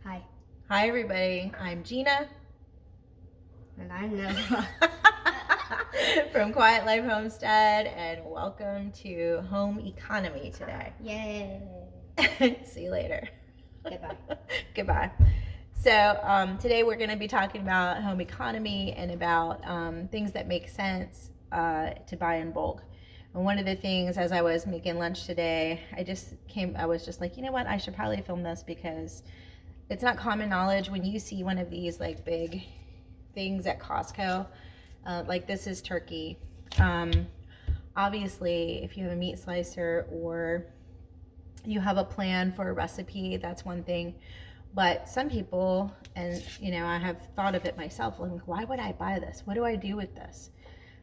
Hi. Hi everybody, I'm Gina And I'm Noah. from Quiet Life Homestead, and welcome to Home Economy today. Yay. See you later. Goodbye. Goodbye. So today we're going to be talking about home economy and about things that make sense to buy in bulk. And one of the things, as I was making lunch today, I was just like, you know what, I should probably film this because it's not common knowledge when you see one of these like big things at Costco. Like this is turkey. Obviously, if you have a meat slicer or you have a plan for a recipe, that's one thing. But some people, and I have thought of it myself, like, why would I buy this? What do I do with this?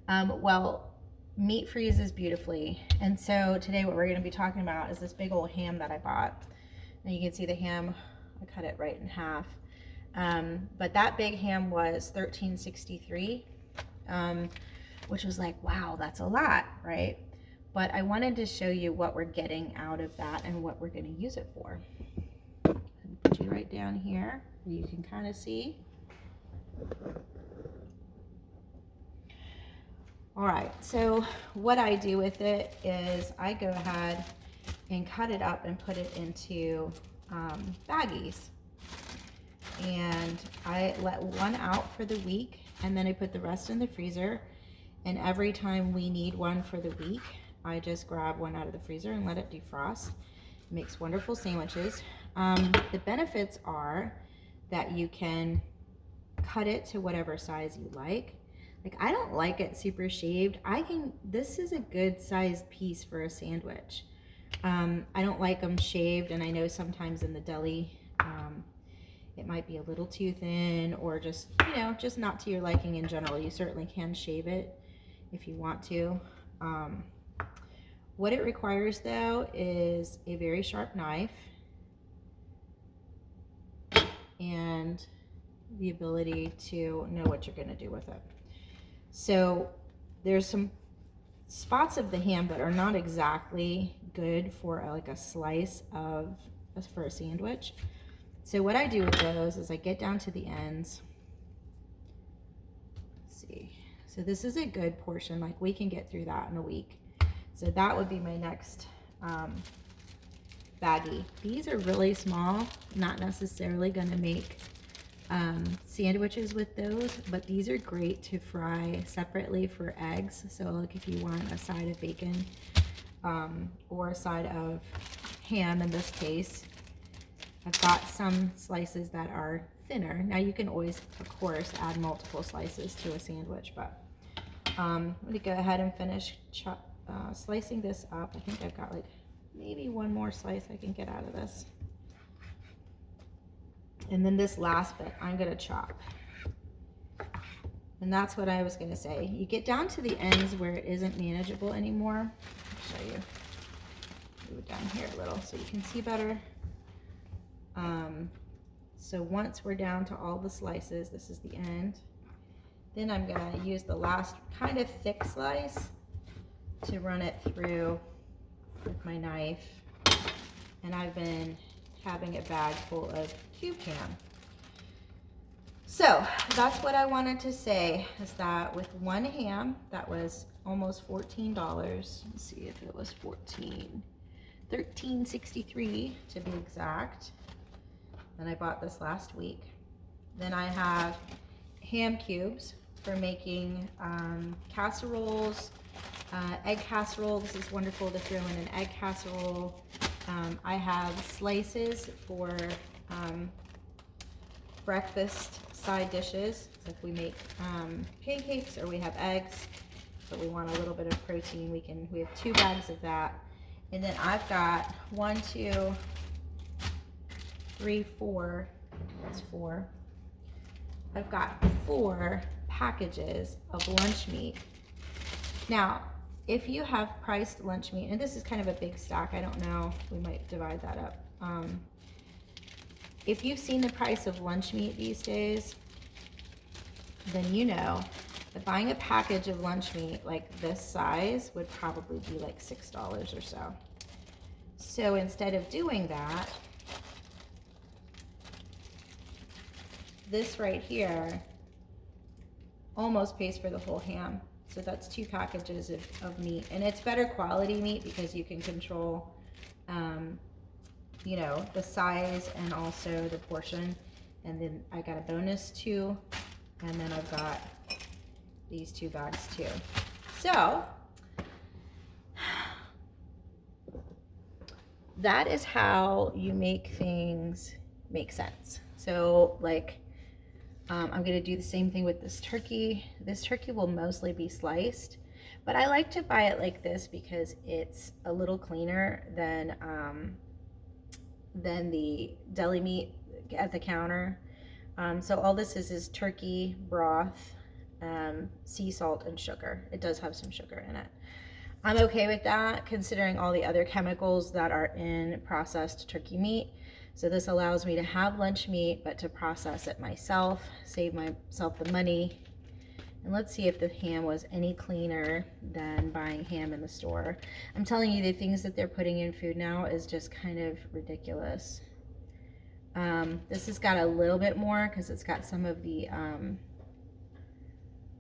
Well, meat freezes beautifully. And so today what we're going to be talking about is this big old ham that I bought. And you can see the ham, I cut it right in half. But that big ham was $13.63, which was like, wow, that's a lot, right? But I wanted to show you what we're getting out of that and what we're going to use it for. I'll put you right down here where you can kind of see. All right, so what I do with it is I go ahead and cut it up and put it into baggies. And I let one out for the week, and then I put the rest in the freezer. And every time we need one for the week, I just grab one out of the freezer and let it defrost. It makes wonderful sandwiches. The benefits are that you can cut it to whatever size you like. Like, I don't like it super shaved. This is a good sized piece for a sandwich. I don't like them shaved, and I know sometimes in the deli, it might be a little too thin, or just not to your liking in general. You certainly can shave it if you want to. What it requires though is a very sharp knife and the ability to know what you're going to do with it. So there's some spots of the ham that are not exactly good for like a slice for a sandwich. So what I do with those is I get down to the ends. Let's see. So this is a good portion. Like, we can get through that in a week. So that would be my next baggie. These are really small. Not necessarily going to make sandwiches with those, but these are great to fry separately for eggs. So like if you want a side of bacon or a side of ham in this case. I've got some slices that are thinner. Now you can always, of course, add multiple slices to a sandwich, but I'm going to go ahead and finish slicing this up. I think I've got like maybe one more slice I can get out of this. And then this last bit I'm going to chop. And that's what I was going to say. You get down to the ends where it isn't manageable anymore. I'll show you. Move it down here a little so you can see better. So once we're down to all the slices, this is the end. Then I'm going to use the last kind of thick slice to run it through with my knife. And I've been having a bag full of cube ham. So that's what I wanted to say, is that with one ham, that was almost $14. Let's see if it was $13.63 to be exact. And I bought this last week. Then I have ham cubes for making casseroles, egg casserole. This is wonderful to throw in an egg casserole. I have slices for breakfast side dishes. So if we make pancakes or we have eggs, but we want a little bit of protein, we have 2 bags of that. And then I've got 1, 2, 3, 4. That's 4. I've got 4 packages of lunch meat. Now, if you have priced lunch meat, and this is kind of a big stack, I don't know, we might divide that up. If you've seen the price of lunch meat these days, then you know that buying a package of lunch meat like this size would probably be like $6 or so. So instead of doing that, this right here almost pays for the whole ham. So that's 2 packages of meat, and it's better quality meat because you can control, you know, the size and also the portion. And then I got a bonus 2, and then I've got these 2 bags too. So that is how you make things make sense. So like, I'm gonna do the same thing with this turkey. This turkey will mostly be sliced, but I like to buy it like this because it's a little cleaner than the deli meat at the counter. So all this is turkey broth, sea salt, and sugar. It does have some sugar in it. I'm okay with that considering all the other chemicals that are in processed turkey meat. So this allows me to have lunch meat, but to process it myself, save myself the money. And let's see if the ham was any cleaner than buying ham in the store. I'm telling you, the things that they're putting in food now is just kind of ridiculous. This has got a little bit more because it's got some of the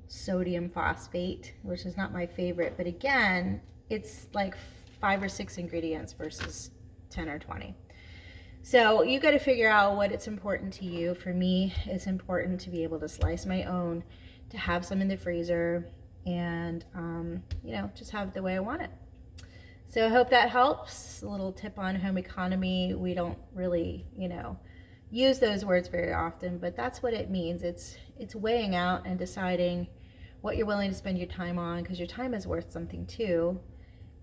sodium phosphate, which is not my favorite. But again, it's like 5 or 6 ingredients versus 10 or 20. So you got to figure out what it's important to you. For me, it's important to be able to slice my own, to have some in the freezer, and you know, just have it the way I want it. So I hope that helps. A little tip on home economy. We don't really, you know, use those words very often, but that's what it means. It's weighing out and deciding what you're willing to spend your time on, because your time is worth something too,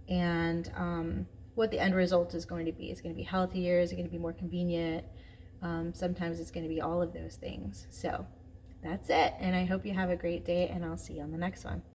and what the end result is going to be. It's going to be healthier, is it going to be more convenient? Sometimes it's going to be all of those things. So that's it, and I hope you have a great day, and I'll see you on the next one.